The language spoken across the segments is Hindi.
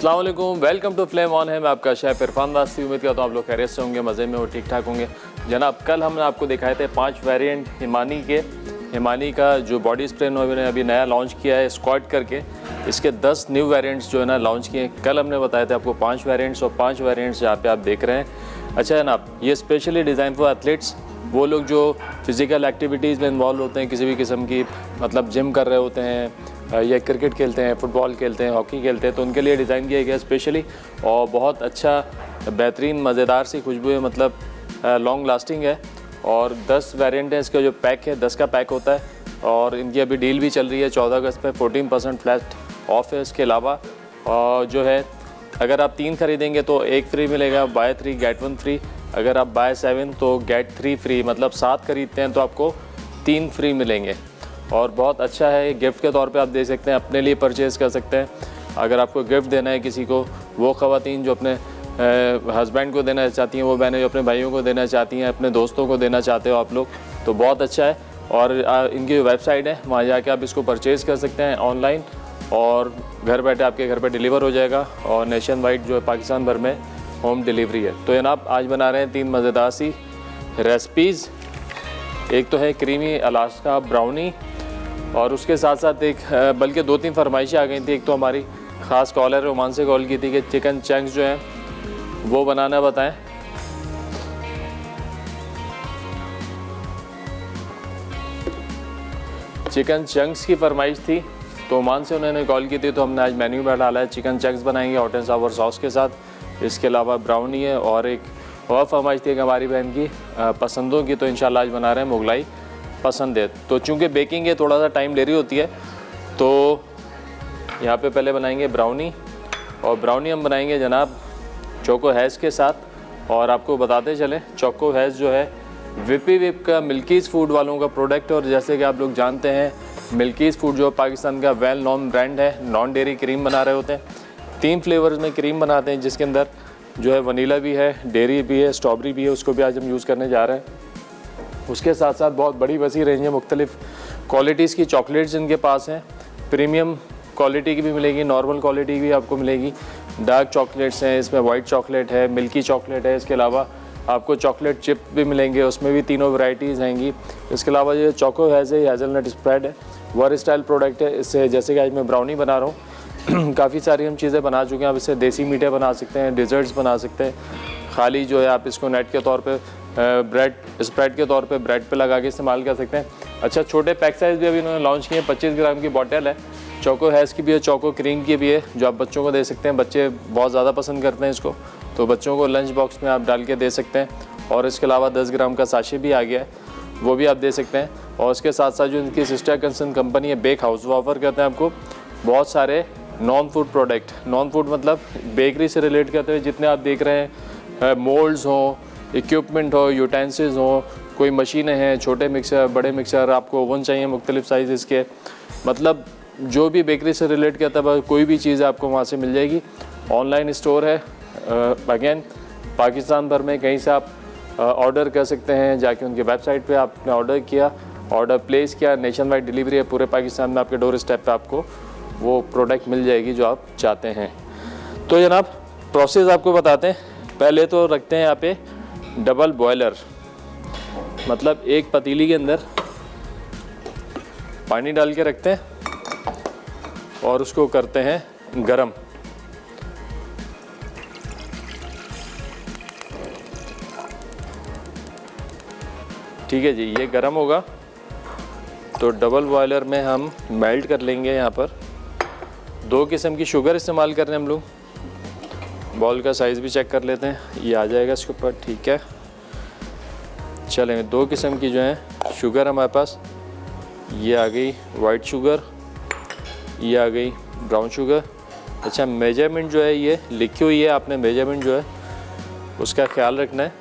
अस्सलाम वालेकुम, वेलकम टू फ्लेम ऑन है। मैं आपका शेफ इरफान वास्ती। उम्मीद करता हूँ आप लोग खैरियत से होंगे, मज़े में और ठीक ठाक होंगे। जनाब, कल हमने आपको दिखाए थे 5 वेरिएंट हिमानी के। हिमानी का जो बॉडी स्प्रे उन्होंने अभी नया लॉन्च किया है स्क्वाड करके, इसके 10 न्यू वेरिएंट्स जो है ना लॉन्च किए। कल हमने बताया था आपको 5 वेरिएंट्स, और 5 वेरिएंट्स जहाँ पे आप देख रहे हैं। अच्छा जनाब, ये स्पेशली डिज़ाइन फॉर एथलीट्स, वो लोग जो फिज़िकल एक्टिविटीज़ में इन्वॉल्व होते हैं, किसी भी किस्म की, मतलब जिम कर रहे होते हैं या क्रिकेट खेलते हैं, फुटबॉल खेलते हैं, हॉकी खेलते हैं, तो उनके लिए डिज़ाइन किया गया स्पेशली। और बहुत अच्छा बेहतरीन मज़ेदार सी खुशबू है, मतलब लॉन्ग लास्टिंग है। और 10 वेरिएंट है, इसका जो पैक है 10 का पैक होता है। और इनकी अभी डील भी चल रही है 14 अगस्त पे, 14% फ्लैट ऑफ है। इसके अलावा जो है, अगर आप 3 खरीदेंगे तो 1 फ्री मिलेगा, बाय 3 गेट 1 फ्री। अगर आप बाय 7 तो गेट 3 फ्री, मतलब 7 खरीदते हैं तो आपको 3 फ्री मिलेंगे। और बहुत अच्छा है, गिफ्ट के तौर पे आप दे सकते हैं, अपने लिए परचेज़ कर सकते हैं। अगर आपको गिफ्ट देना है किसी को, वो ख़वातीन जो अपने हस्बैंड को देना चाहती हैं, वो बहनें जो अपने भाइयों को देना चाहती हैं, अपने दोस्तों को देना चाहते हो आप लोग, तो बहुत अच्छा है। और इनकी वेबसाइट है, वहाँ जाके आप इसको परचेज़ कर सकते हैं ऑनलाइन, और घर बैठे आपके घर पे डिलीवर हो जाएगा। और नेशन वाइड जो है पाकिस्तान भर में होम डिलीवरी है। तो जनाब, आज बना रहे हैं 3 मज़ेदार सी रेसिपीज़। एक तो है क्रीमी अलास्का ब्राउनी, और उसके साथ साथ एक बल्कि 2-3 फरमाइशें आ गई थी। एक तो हमारी ख़ास कॉलर रोमान से कॉल की थी कि चिकन चंक्स जो हैं वो बनाना बताएं। चिकन चंक्स की फरमाइश थी, तो ओमान से उन्होंने कॉल की थी, तो हमने आज मेन्यू में डाला है चिकन चंक्स बनाएंगे हॉट एंड सावर सॉस के साथ। इसके अलावा ब्राउनी है, और एक और फरमाइश थी हमारी बहन की पसंदों की, तो इंशाल्लाह आज बना रहे हैं मुगलाई पसंद है। तो चूँकि बेकिंग है थोड़ा सा टाइम ले रही होती है, तो यहाँ पे पहले बनाएंगे ब्राउनी। और ब्राउनी हम बनाएंगे जनाब चोको हैज़ के साथ। और आपको बताते चलें, चोको हैज़ जो है विपी विप का मिल्कीज़ फूड वालों का प्रोडक्ट है। और जैसे कि आप लोग जानते हैं, मिल्कीज़ फूड जो पाकिस्तान का वेल नोन ब्रांड है, नॉन डेयरी क्रीम बना रहे होते हैं। 3 फ्लेवर्स में क्रीम बनाते हैं, जिसके अंदर जो है वनीला भी है, डेयरी भी है, स्ट्रॉबेरी भी है। उसको भी आज हम यूज़ करने जा रहे हैं। उसके साथ साथ बहुत बड़ी वसी रेंज है मुख्तलिफ़ क्वालिटीज़ की चॉकलेट्स इनके पास हैं। प्रीमियम क्वालिटी की भी मिलेगी, नॉर्मल क्वालिटी की भी आपको मिलेगी। डार्क चॉकलेट्स हैं, इसमें वाइट चॉकलेट है, मिल्की चॉकलेट है। इसके अलावा आपको चॉकलेट चिप भी मिलेंगे, उसमें भी तीनों वैरायटीज़ आएंगी। इसके अलावा ये चोको हैज़ है, हेज़लनट स्प्रेड है, वर स्टाइल प्रोडक्ट है। इससे जैसे कि आज मैं ब्राउनी बना रहा हूँ काफ़ी सारी हम चीज़ें बना चुके हैं। आप इससे देसी मीठे बना सकते हैं, डिज़र्ट्स बना सकते हैं। खाली जो है आप इसको नेट के तौर पे ब्रेड स्प्रेड के तौर पे ब्रेड पे लगा के इस्तेमाल कर सकते हैं। अच्छा, छोटे पैक साइज़ भी अभी इन्होंने लॉन्च किए हैं। 25 ग्राम की बॉटल है, चोको हैज़ की भी है, चोको क्रीम की भी है, जो आप बच्चों को दे सकते हैं। बच्चे बहुत ज़्यादा पसंद करते हैं इसको, तो बच्चों को लंच बॉक्स में आप डाल के दे सकते हैं। और इसके अलावा 10 ग्राम का साशे भी आ गया है, वो भी आप दे सकते हैं। और उसके साथ साथ जो इनकी सिस्टर कंसर्न कंपनी है बेक हाउस, वो ऑफ़र करते हैं आपको बहुत सारे non food product. Non food मतलब बेकरी से रिलेट करते हुए जितने आप देख रहे हैं, मोल्ड्स हों, इक्विपमेंट हो, यूटेंसिल्स हों, कोई मशीनें हैं, छोटे मिक्सर, बड़े मिक्सर, आपको ओवन चाहिए मुख्तलिफ़ साइज़ इसके, मतलब जो भी बेकरी से रिलेट करता है कोई भी चीज़ आपको वहाँ से मिल जाएगी। ऑनलाइन स्टोर है, अगेन पाकिस्तान भर में कहीं से आप ऑर्डर कर सकते हैं। जाके उनकी वेबसाइट पे आपने ऑर्डर किया, ऑर्डर प्लेस किया, नेशन वाइड डिलीवरी है पूरे पाकिस्तान में, आपके डोर स्टेप पे आपको वो प्रोडक्ट मिल जाएगी जो आप चाहते हैं। तो जनाब, प्रोसेस आपको बताते हैं। पहले तो रखते हैं यहाँ पे डबल बॉयलर, मतलब एक पतीली के अंदर पानी डाल के रखते हैं और उसको करते हैं गरम। ठीक है जी, ये गरम होगा तो डबल बॉयलर में हम मेल्ट कर लेंगे। यहाँ पर 2 किस्म की शुगर इस्तेमाल कर रहे हैं हम लोग। बॉल का साइज़ भी चेक कर लेते हैं, ये आ जाएगा इसके ऊपर। ठीक है, चलेंगे। 2 किस्म की जो है शुगर हमारे पास, ये आ गई वाइट शुगर, ये आ गई ब्राउन शुगर। अच्छा, मेजरमेंट जो है ये लिखी हुई है, आपने मेजरमेंट जो है उसका ख्याल रखना है।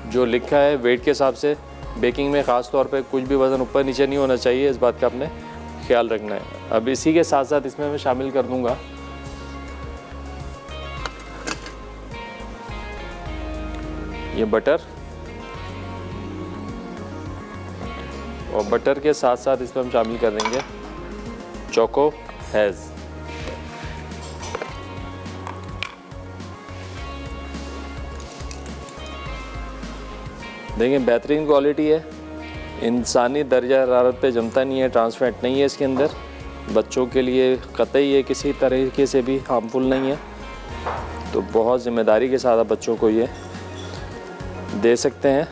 जो लिखा है वेट के हिसाब से, बेकिंग में ख़ास तौर पे कुछ भी वज़न ऊपर नीचे नहीं होना चाहिए, इस बात का आपने ख्याल रखना है। अब इसी के साथ साथ इसमें मैं शामिल कर दूंगा ये बटर, और बटर के साथ साथ इसमें हम शामिल कर देंगे चोको हैज़। देखिए बेहतरीन क्वालिटी है, इंसानी दर्जा हरारत पे जमता नहीं है, ट्रांसफैट नहीं है इसके अंदर, बच्चों के लिए कतई ये किसी तरीके से भी हार्मफुल नहीं है। तो बहुत ज़िम्मेदारी के साथ आप बच्चों को ये दे सकते हैं।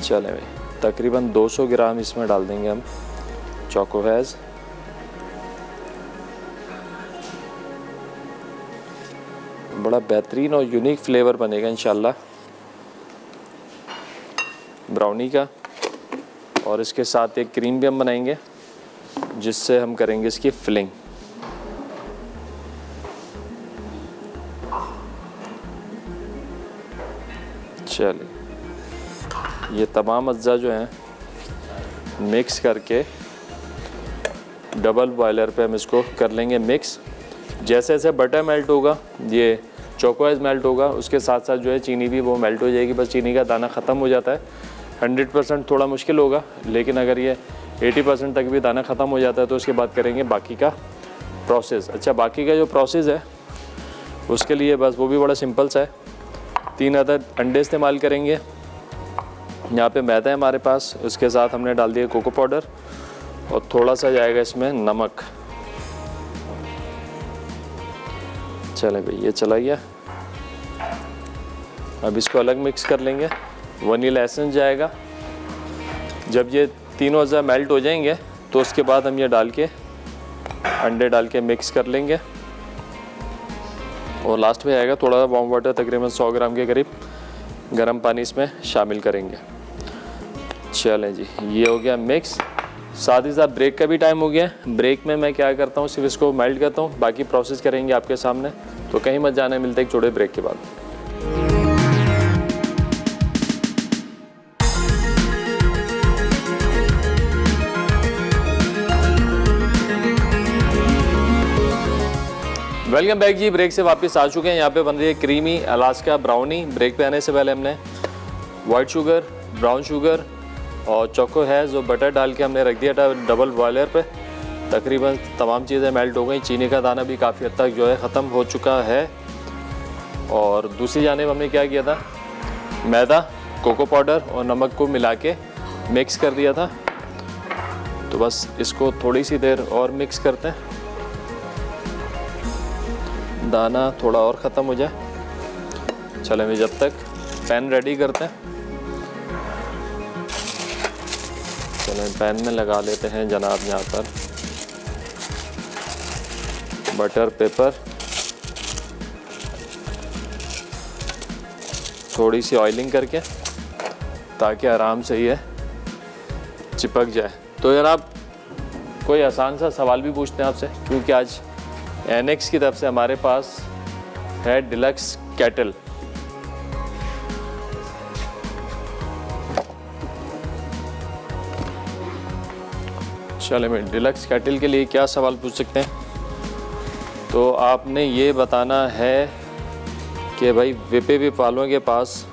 चलें भाई, तकरीबन 200 ग्राम इसमें डाल देंगे हम चोको हैज़। बड़ा बेहतरीन और यूनिक फ्लेवर बनेगा इंशाल्लाह ब्राउनी का। और इसके साथ एक क्रीम भी हम बनाएंगे जिससे हम करेंगे इसकी फिलिंग। चलिए ये तमाम अज्जा जो हैं मिक्स करके डबल बॉयलर पे हम इसको कर लेंगे मिक्स। जैसे जैसे बटर मेल्ट होगा, ये चोकोएज मेल्ट होगा, उसके साथ साथ जो है चीनी भी वो मेल्ट हो जाएगी। बस चीनी का दाना ख़त्म हो जाता है। 100% थोड़ा मुश्किल होगा, लेकिन अगर ये 80% तक भी दाना ख़त्म हो जाता है तो उसके बाद करेंगे बाकी का प्रोसेस। अच्छा, बाकी का जो प्रोसेस है उसके लिए बस वो भी बड़ा सिंपल सा है। 3 अदद अंडे इस्तेमाल करेंगे। यहाँ पे मैदा है हमारे पास, उसके साथ हमने डाल दिया कोको पाउडर और थोड़ा सा जाएगा इसमें नमक। चले भाई, ये चला गया। अब इसको अलग मिक्स कर लेंगे। वनीला एसेंस जाएगा। जब ये तीनों अज़ा मेल्ट हो जाएंगे तो उसके बाद हम ये डाल के अंडे डाल के मिक्स कर लेंगे। और लास्ट में आएगा थोड़ा वार्म वाटर, तकरीबन 100 ग्राम के करीब गर्म पानी इसमें शामिल करेंगे। चलें जी, ये हो गया मिक्स। साथ ही साथ ब्रेक का भी टाइम हो गया। ब्रेक में मैं क्या करता हूँ, सिर्फ इसको मेल्ट करता हूँ, बाकी प्रोसेस करेंगे आपके सामने। तो कहीं मत जाना, मिलते हैं एक छोटे ब्रेक के बाद। वेलकम बैक जी। ब्रेक से वापस आ चुके हैं। यहाँ पे बन रही है क्रीमी अलास्का ब्राउनी। ब्रेक पे आने से पहले हमने वाइट शुगर, ब्राउन शुगर और चोको हैज़ और बटर डाल के हमने रख दिया था डबल बॉयलर पे। तकरीबन तमाम चीज़ें मेल्ट हो गई। चीनी का दाना भी काफ़ी हद तक जो है ख़त्म हो चुका है। और दूसरी जानिब हमने क्या किया था, मैदा, कोको पाउडर और नमक को मिला के मिक्स कर दिया था। तो बस इसको थोड़ी सी देर और मिक्स करते हैं, दाना थोड़ा और ख़त्म हो जाए। चलें भी, जब तक पैन रेडी करते हैं। चलें पैन में लगा लेते हैं जनाब यहाँ पर बटर पेपर, थोड़ी सी ऑयलिंग करके ताकि आराम से ये चिपक जाए। तो जनाब कोई आसान सा सवाल भी पूछते हैं आपसे, क्योंकि आज एनेक्स की तरफ से हमारे पास है डिलक्स केटल। चले मैं डिलक्स केटल के लिए क्या सवाल पूछ सकते हैं। तो आपने ये बताना है कि भाई विपे विप वालों के पास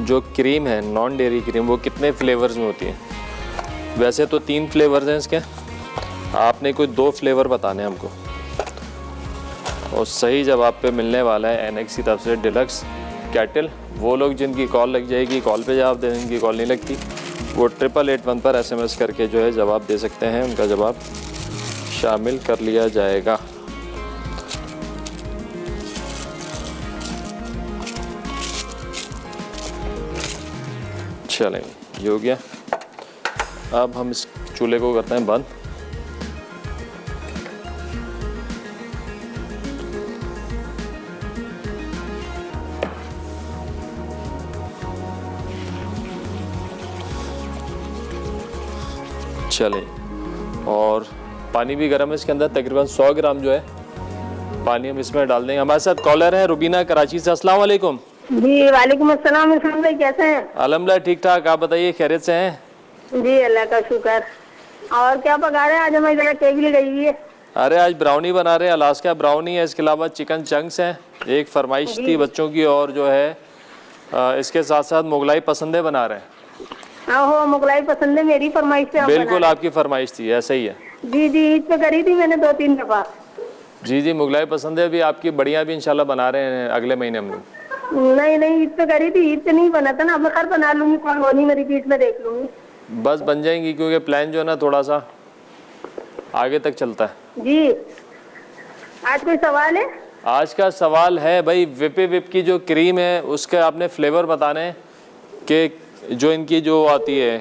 जो क्रीम है, नॉन डेयरी क्रीम, वो कितने फ्लेवर्स में होती है। वैसे तो 3 फ्लेवर्स हैं इसके, आपने कोई 2 फ्लेवर बताने हैं हमको। और सही जवाब पे मिलने वाला है एनेक्स की तरफ से डिलक्स केटल। वो लोग जिनकी कॉल लग जाएगी कॉल पे जवाब दें, जिनकी कॉल नहीं लगती वो 8881 पर SMS करके जो है जवाब दे सकते हैं। उनका जवाब शामिल कर लिया जाएगा। चलें, ये हो गया। अब हम इस चूल्हे को करते हैं बंद। चलें, और पानी भी गर्म है इसके अंदर। तकरीबन 100 ग्राम जो है पानी हम इसमें डाल देंगे। हमारे साथ कॉलर है रुबीना कराची से। अस्सलाम वालेकुम। जी वालेकुम अस्सलाम। इरफान भाई कैसे हैं? अल्हम्दुलिल्लाह ठीक ठाक, आप बताइए खैरियत से हैं? जी अल्लाह का शुक्र। और क्या पका रहे हैं आज? हमारी जरा टेबल गई हुई है। अरे आज ब्राउनी बना रहे हैं, अलास्का ब्राउनी है। इसके अलावा चिकन चंक्स हैं, एक फरमाइश थी बच्चों की, और जो है इसके साथ साथ मुगलाई पसंदे बना रहे हैं। हो मुगलाई पसंद है, मेरी फरमाइश पे। बिल्कुल आपकी फरमाइश थी, ऐसा ही है। जी जी, ईद पे करी थी मैंने 2-3 दफा। जी जी, मुगलाई पसंद है भी आपकी, बढ़िया भी इंशाल्लाह बना रहे हैं अगले महीने हम लोग। नहीं नहीं, ईद पे करी थी, ईद पे नहीं बना था ना। अब मैं कल बना लूंगी, कौन वो नहीं, मैं रिपीट में देख लूंगी। बस बन जाएंगी, क्योंकि प्लान जो है ना थोड़ा सा आगे तक चलता है। जी, आज कोई सवाल है? आज का सवाल है भाई, विपी विप की जो क्रीम है उसके आपने फ्लेवर बताने हैं कि जो इनकी जो आती है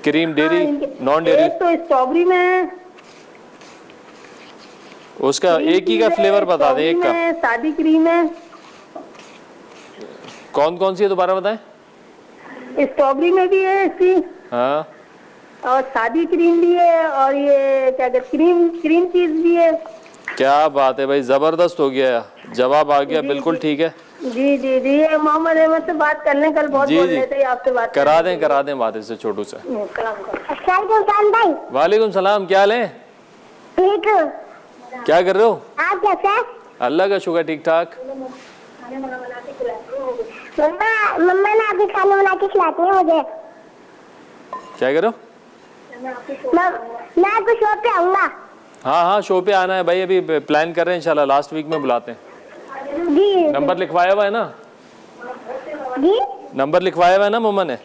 क्रीम, डेयरी नॉन डेयरी, एक तो स्ट्रॉबेरी में है, उसका एक ही का फ्लेवर बता दें, एक का। सादी क्रीम है। कौन कौन सी है दोबारा बताएं। स्ट्रॉबेरी में भी है इसकी, हाँ, और सादी क्रीम भी है, और ये क्या कहते क्रीम क्रीम चीज भी है। क्या बात है भाई, जबरदस्त हो गया, जवाब आ गया, बिल्कुल ठीक है। जी जी जी, ये मोहम्मद अहमद से बात कर लें, कल बहुत जी बोल जी, रहे थे आपसे बात करा दें बात इससे छोटू से। भाई। वालेकुम सलाम, क्या हाल है? ठीक, क्या कर रहे हो? आप कैसे? अल्लाह का शुक्र, ठीक ठाक। मम्मा ना अभी खाना बना के खिलाती है मुझे। क्या करो? मैं आपको शॉप पे आऊंगा। हाँ हाँ, शो पे आना है भाई, अभी प्लान कर रहे हैं, इंशाल्लाह लास्ट वीक में बुलाते हैं। जी नंबर लिखवाया हुआ है ना? जी नंबर लिखवाया हुआ है ना मम्मा ने?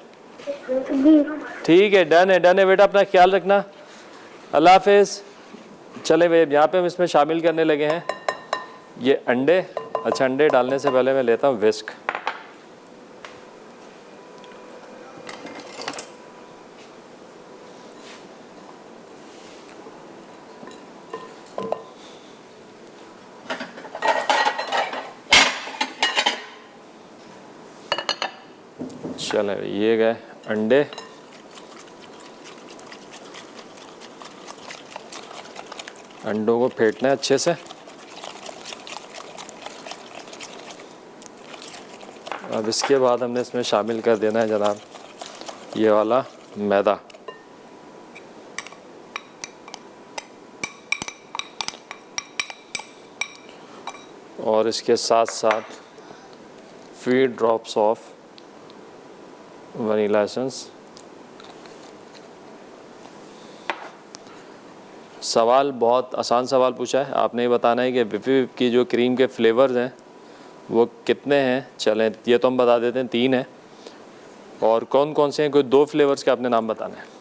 जी। ठीक है, डन है बेटा, अपना ख्याल रखना, अल्लाह हाफिज। चले भाई, यहाँ पे हम इसमें शामिल करने लगे हैं ये अंडे। अच्छा, अंडे डालने से पहले मैं लेता हूँ विस्क। चले, ये गए अंडे। अंडों को फेंटना है अच्छे से। अब इसके बाद हमने इसमें शामिल कर देना है जनाब ये वाला मैदा। और इसके साथ साथ few drops of vanilla essence. सवाल बहुत आसान सवाल पूछा है आपने, ये बताना है कि विपी विप की जो क्रीम के फ्लेवर्स हैं वो कितने हैं। चलें, ये तो हम बता देते हैं 3 हैं, और कौन कौन से हैं, कोई 2 फ्लेवर्स के आपने नाम बताना है।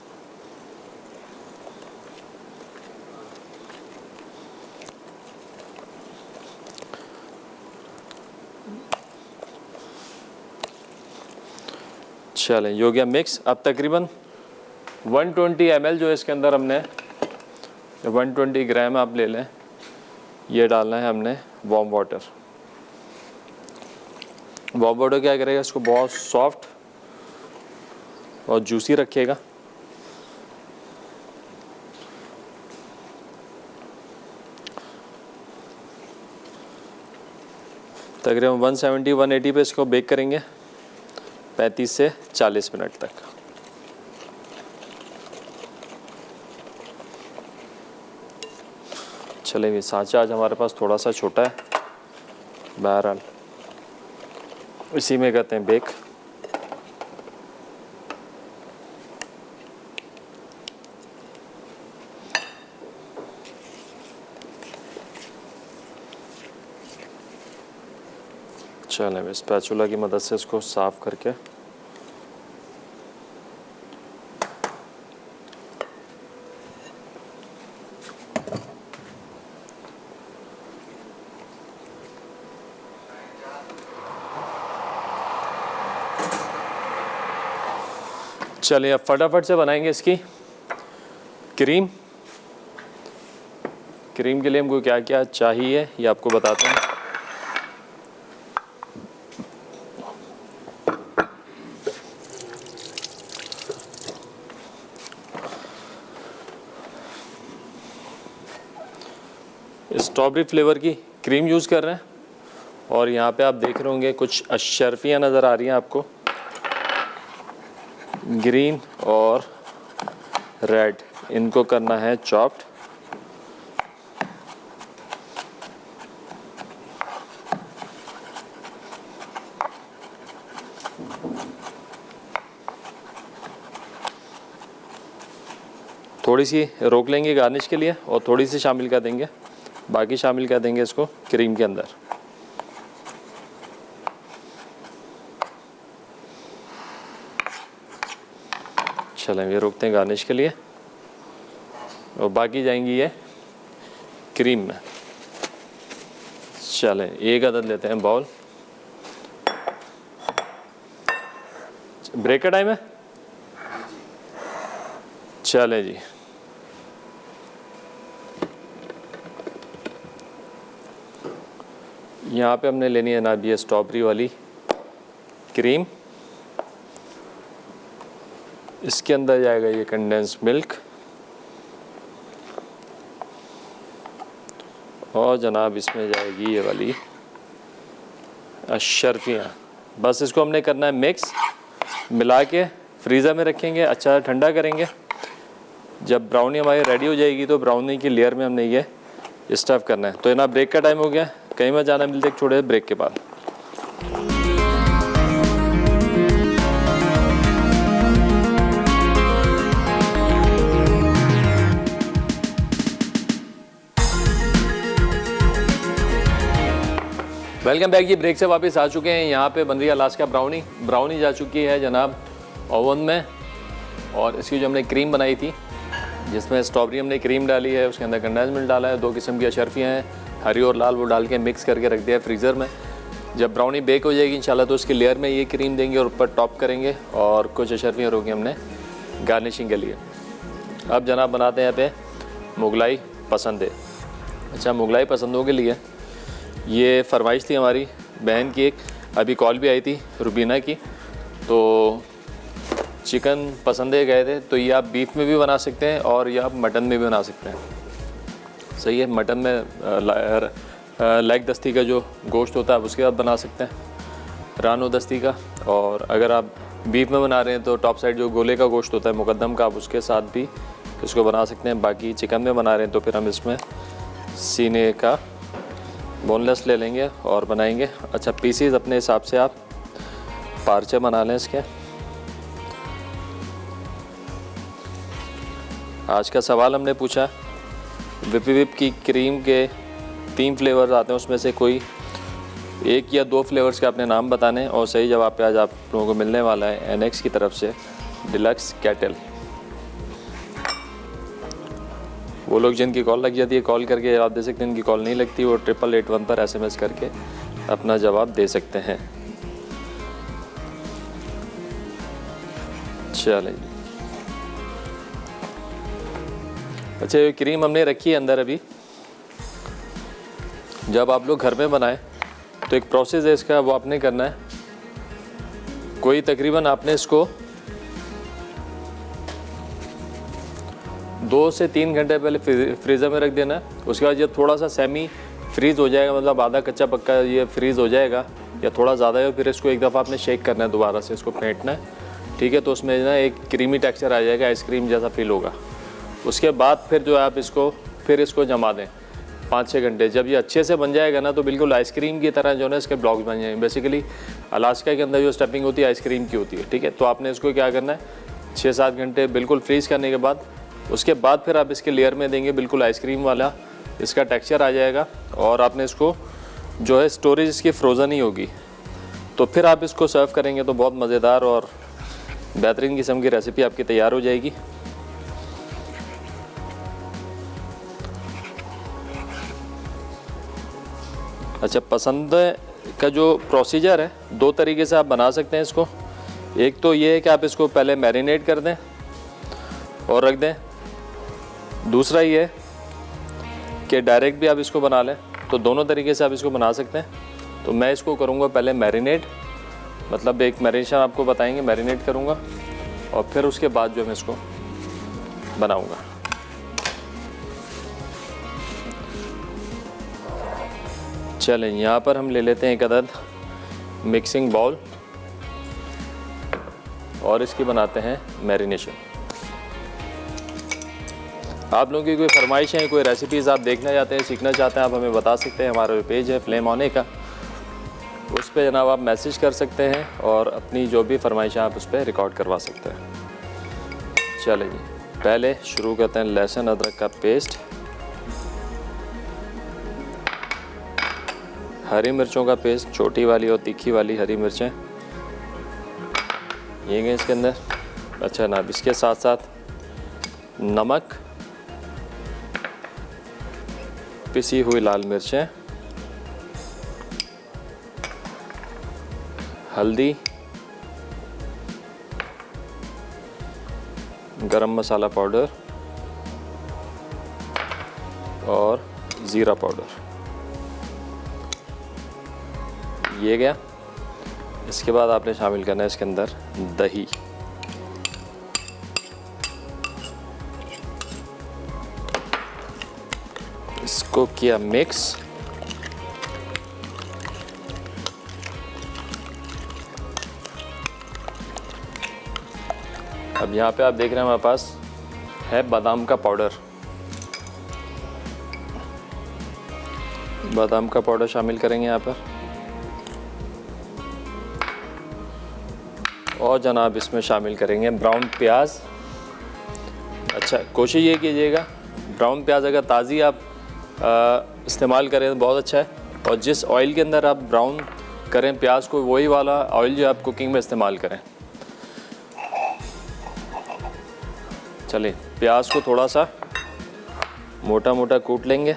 चलें, ये हो गया मिक्स। अब तकरीबन 120 ml जो इसके अंदर हमने 120 ग्राम आप ले लें, ये डालना है हमने वार्म वाटर। वार्म वाटर क्या करेगा, इसको बहुत सॉफ्ट और जूसी रखेगा। तकरीबन 170-180 पे इसको बेक करेंगे 35 से 40 मिनट तक। चलेंगे, सांचा आज हमारे पास थोड़ा सा छोटा है, बहरहाल इसी में करते हैं बेक। चलें, स्पैचुला की मदद से इसको साफ करके चलिए अब फटाफट से बनाएंगे इसकी क्रीम। क्रीम के लिए हमको क्या क्या चाहिए ये आपको बताते हैं। स्ट्रॉबेरी फ्लेवर की क्रीम यूज़ कर रहे हैं, और यहाँ पे आप देख रहे होंगे कुछ अशरफियाँ नज़र आ रही हैं आपको, ग्रीन और रेड, इनको करना है चॉप्ड। थोड़ी सी रोक लेंगे गार्निश के लिए, और थोड़ी सी शामिल कर देंगे, बाकी शामिल कर देंगे इसको क्रीम के अंदर। चलें ये रोकते हैं गार्निश के लिए, और बाकी जाएंगी ये क्रीम में। चलें एक अदद लेते हैं बाउल। ब्रेक का टाइम है, चलें जी। यहाँ पे हमने लेनी है ना ये स्ट्रॉबेरी वाली क्रीम, इसके अंदर जाएगा ये कंडेंस मिल्क, और जनाब इसमें जाएगी ये वाली अशर्फियाँ। बस इसको हमने करना है मिक्स, मिला के फ्रीज़र में रखेंगे, अच्छा ठंडा करेंगे। जब ब्राउनी हमारी रेडी हो जाएगी तो ब्राउनी की लेयर में हमने ये स्टफ़ करना है। तो ना ब्रेक का टाइम हो गया, कहीं में जाना, मिलते एक छोटे ब्रेक के बाद। वेलकम बैक जी, ब्रेक से वापस आ चुके हैं। यहाँ पे बन रही है अलास्का ब्राउनी जा चुकी है जनाब ओवन में, और इसकी जो हमने क्रीम बनाई थी जिसमें स्ट्रॉबेरी हमने क्रीम डाली है, उसके अंदर कंडेंस मिल्क डाला है, 2 किस्म की अशर्फियाँ हैं, हरी और लाल, वो डाल के मिक्स करके रख दिया है फ्रीज़र में। जब ब्राउनी बेक हो जाएगी इंशाल्लाह तो उसकी लेयर में ये क्रीम देंगे और ऊपर टॉप करेंगे, और कुछ अशर्फियाँ रोकी हमने गार्निशिंग के लिए। अब जनाब बनाते हैं यहाँ पे मुगलाई पसंद। अच्छा, मुगलाई पसंदों के लिए ये फरमाइश थी हमारी बहन की, एक अभी कॉल भी आई थी रुबीना की, तो चिकन पसंदे गए थे। तो ये आप बीफ में भी बना सकते हैं और ये आप मटन में भी बना सकते हैं। सही है, मटन में लेग दस्ती का जो गोश्त होता है उसके साथ बना सकते हैं, रानो दस्ती का। और अगर आप बीफ में बना रहे हैं तो टॉप साइड जो गोले का गोश्त होता है मुकद्दम का, आप उसके साथ भी इसको बना सकते हैं। बाकी चिकन में बना रहे हैं तो फिर हम इसमें सीने का बोनलेस ले लेंगे और बनाएंगे। अच्छा, पीसीज अपने हिसाब से आप पार्चे बना लें इसके। आज का सवाल हमने पूछा, विप की क्रीम के 3 फ्लेवर्स आते हैं, उसमें से कोई 1 या 2 फ्लेवर्स के आपने नाम बताने, और सही जवाब पे आज आप लोगों को मिलने वाला है एनएक्स की तरफ से डिलक्स कैटल। वो लोग जिनकी कॉल लग जाती है कॉल करके जवाब दे सकते हैं, इनकी कॉल नहीं लगती वो 8881 पर SMS करके अपना जवाब दे सकते हैं। चलिए, अच्छा ये क्रीम हमने रखी है अंदर अभी। जब आप लोग घर में बनाएं तो एक प्रोसेस है इसका, वो आपने करना है। कोई तकरीबन आपने इसको 2 से 3 घंटे पहले फ्रीज़र में रख देना है। उसके बाद जब थोड़ा सा सेमी फ्रीज़ हो जाएगा, मतलब आधा कच्चा पक्का ये फ्रीज़ हो जाएगा या थोड़ा ज़्यादा है, फिर इसको एक दफ़ा आपने शेक करना है, दोबारा से इसको फेंटना है, ठीक है। तो उसमें ना एक क्रीमी टेक्सचर आ जाएगा, आइसक्रीम जैसा फील होगा। उसके बाद फिर जो है आप इसको जमा दें 5-6 घंटे। जब ये अच्छे से बन जाएगा ना तो बिल्कुल आइसक्रीम की तरह जो है इसके ब्लॉक्स बन जाएंगे। बेसिकली अलास्का के अंदर जो स्टफिंग होती है आइसक्रीम की होती है, ठीक है। तो आपने इसको क्या करना है, 6-7 घंटे बिल्कुल फ्रीज़ करने के बाद, उसके बाद फिर आप इसके लेयर में देंगे, बिल्कुल आइसक्रीम वाला इसका टेक्सचर आ जाएगा। और आपने इसको जो है स्टोरेज इसकी फ्रोज़न ही होगी, तो फिर आप इसको सर्व करेंगे तो बहुत मज़ेदार और बेहतरीन किस्म की रेसिपी आपकी तैयार हो जाएगी। अच्छा, पसंद का जो प्रोसीजर है 2 तरीके से आप बना सकते हैं इसको। एक तो ये है कि आप इसको पहले मैरिनेट कर दें और रख दें, दूसरा ये है कि डायरेक्ट भी आप इसको बना लें। तो दोनों तरीके से आप इसको बना सकते हैं। तो मैं इसको करूँगा पहले मैरिनेट, मतलब एक मैरिनेशन आपको बताएंगे, मैरिनेट करूँगा और फिर उसके बाद जो मैं इसको बनाऊँगा। चलें, यहाँ पर हम ले लेते हैं एक अदद मिक्सिंग बाउल और इसकी बनाते हैं मैरिनेशन। आप लोगों की कोई फरमाइश है, कोई रेसिपीज़ आप देखना चाहते हैं, सीखना चाहते हैं, आप हमें बता सकते हैं। हमारा पेज है फ्लेम ऑने का, उस पर जनाब आप मैसेज कर सकते हैं और अपनी जो भी फरमाइश है आप उस पर रिकॉर्ड करवा सकते हैं। चलिए जी, पहले शुरू करते हैं लहसुन अदरक का पेस्ट, हरी मिर्चों का पेस्ट, छोटी वाली और तीखी वाली हरी मिर्चें ये गए इसके अंदर, अच्छा जनाब, इसके साथ साथ नमक, पिसी हुई लाल मिर्चें, हल्दी, गरम मसाला पाउडर और ज़ीरा पाउडर। ये गया। इसके बाद आपने शामिल करना है इसके अंदर दही। इसको किया मिक्स। अब यहाँ पे आप देख रहे हैं हमारे पास है बादाम का पाउडर। बादाम का पाउडर शामिल करेंगे यहाँ पर। और जनाब इसमें शामिल करेंगे ब्राउन प्याज। अच्छा, कोशिश ये कीजिएगा ब्राउन प्याज अगर ताज़ी आप इस्तेमाल करें तो बहुत अच्छा है, और जिस ऑयल के अंदर आप ब्राउन करें प्याज को वही वाला ऑयल जो आप कुकिंग में इस्तेमाल करें। चलिए प्याज को थोड़ा सा मोटा मोटा कूट लेंगे।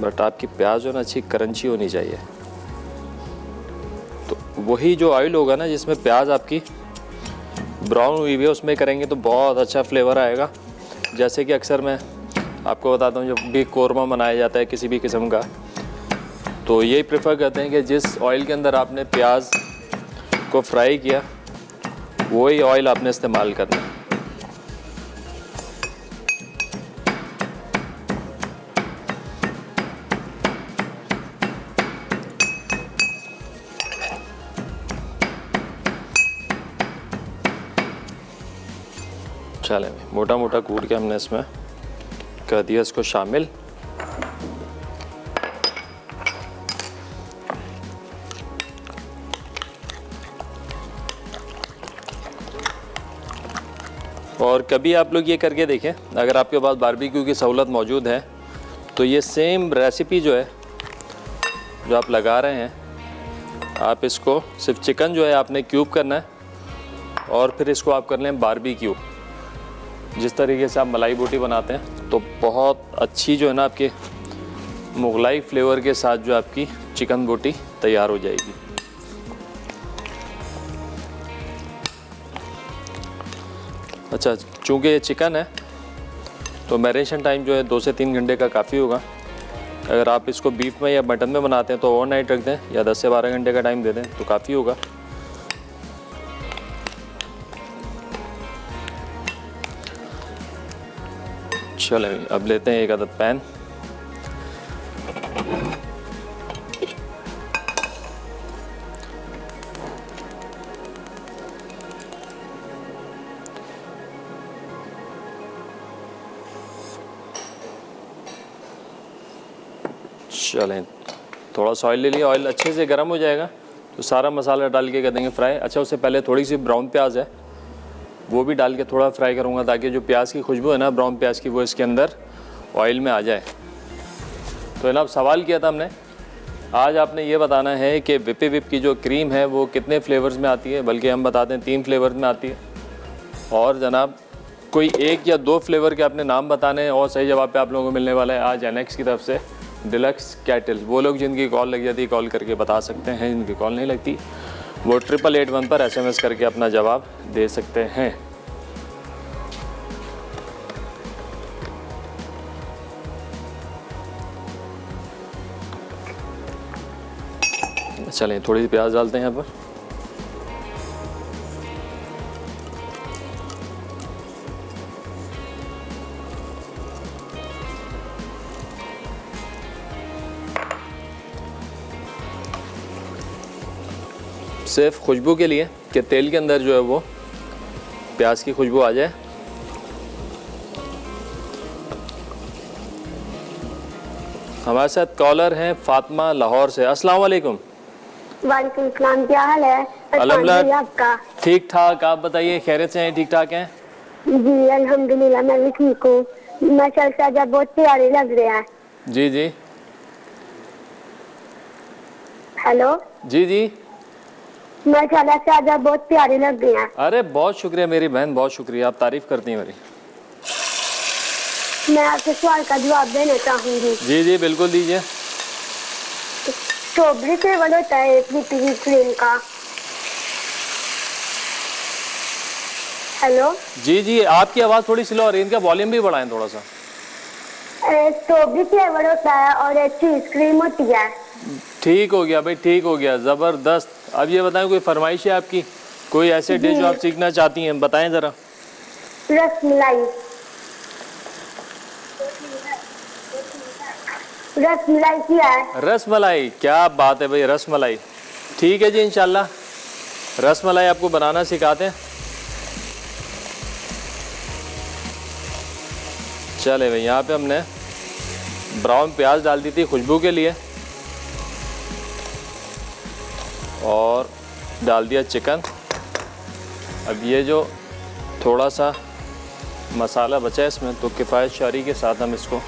बट आपकी प्याज जो ना अच्छी क्रंची होनी चाहिए। तो वही जो ऑयल होगा ना जिसमें प्याज आपकी ब्राउन हुई हुई है उसमें करेंगे तो बहुत अच्छा फ्लेवर आएगा। जैसे कि अक्सर मैं आपको बताता हूँ जब भी कोरमा बनाया जाता है किसी भी किस्म का, तो यही प्रेफर करते हैं कि जिस ऑयल के अंदर आपने प्याज को फ्राई किया वही ऑयल आपने इस्तेमाल करना है। चले मोटा मोटा कूट के हमने इसमें कर दिया इसको शामिल। और कभी आप लोग ये करके देखें, अगर आपके पास बारबेक्यू की सहूलत मौजूद है तो ये सेम रेसिपी जो है जो आप लगा रहे हैं, आप इसको सिर्फ चिकन जो है आपने क्यूब करना है और फिर इसको आप कर लें बारबेक्यू। जिस तरीके से आप मलाई बोटी बनाते हैं तो बहुत अच्छी जो है ना आपके मुगलाई फ्लेवर के साथ जो आपकी चिकन बोटी तैयार हो जाएगी। अच्छा, चूँकि ये चिकन है तो मैरिनेशन टाइम जो है 2 से 3 घंटे का काफ़ी होगा। अगर आप इसको बीफ में या मटन में बनाते हैं तो ओवरनाइट रख दें या 10 से 12 घंटे का टाइम दे दें तो काफ़ी होगा। चलें अब लेते हैं एक आधा पैन। चलें थोड़ा सा ऑयल ले लिया। ऑयल अच्छे से गर्म हो जाएगा तो सारा मसाला डाल के कर देंगे फ्राई। अच्छा, उससे पहले थोड़ी सी ब्राउन प्याज है वो भी डाल के थोड़ा फ्राई करूँगा ताकि जो प्याज की खुशबू है ना ब्राउन प्याज की वो इसके अंदर ऑयल में आ जाए। तो जनाब सवाल किया था हमने, आज आपने ये बताना है कि विपी विप की जो क्रीम है वो कितने फ्लेवर्स में आती है, बल्कि हम बताते हैं 3 फ्लेवर्स में आती है। और जनाब कोई 1 या 2 फ्लेवर के आपने नाम बताने हैं और सही जवाब पे आप लोगों को मिलने वाला है आज एनेक्स की तरफ से डिलक्स कैटल। वो लोग जिनकी कॉल लग जाती है कॉल करके बता सकते हैं, जिनकी कॉल नहीं लगती वो 8881 पर SMS करके अपना जवाब दे सकते हैं। चलें थोड़ी सी प्याज डालते हैं यहाँ पर। सिर्फ खुशबू के लिए कि तेल के अंदर जो है वो प्याज की खुशबू आ जाए। हमारे साथ कॉलर हैं फातिमा लाहौर से। अस्सलाम वालेकुम। वालेकुम सलाम, क्या हाल है? अल्हम्दुलिल्लाह आपका? ठीक ठाक, आप बताइए खैरियत से हैं? ठीक ठाक हैं जी अल्हम्दुलिल्लाह, मैं भी ठीक हूँ। माशाअल्लाह जब बहुत प्यारे लग रहे हैं। जी जी हेलो जी जी माशाल्लाह से आज आप बहुत प्यारे लग रहे हैं। अरे बहुत शुक्रिया मेरी बहन, बहुत शुक्रिया, आप तारीफ़ करती हैं मेरी। मैं आपके सवाल का जवाब देना चाहूंगी। जी जी बिल्कुल दीजिए। स्ट्रॉबेरी फ्लेवर होता है एक व्हिपिंग क्रीम का। हेलो। जी जी आपकी आवाज़ थोड़ी स्लो आ रही है, इनका वॉल्यूम भी बढ़ाएं थोड़ा सा। स्ट्रॉबेरी फ्लेवर होता है और एक चीज क्रीम होती है। ठीक हो गया भाई, ठीक हो गया, ज़बरदस्त। अब ये बताएं कोई फरमाइश है आपकी, कोई ऐसे डिश जो आप सीखना चाहती हैं, बताएं ज़रा। रसमलाई। रसमलाई क्या है? रसमलाई, क्या बात है भाई, रसमलाई। ठीक है जी, इंशाल्लाह रसमलाई आपको बनाना सिखाते हैं। चले भाई, यहाँ पे हमने ब्राउन प्याज डाल दी थी खुशबू के लिए, और डाल दिया चिकन। अब ये जो थोड़ा सा मसाला बचा है इसमें, तो किफ़ायत शारी के साथ हम इसको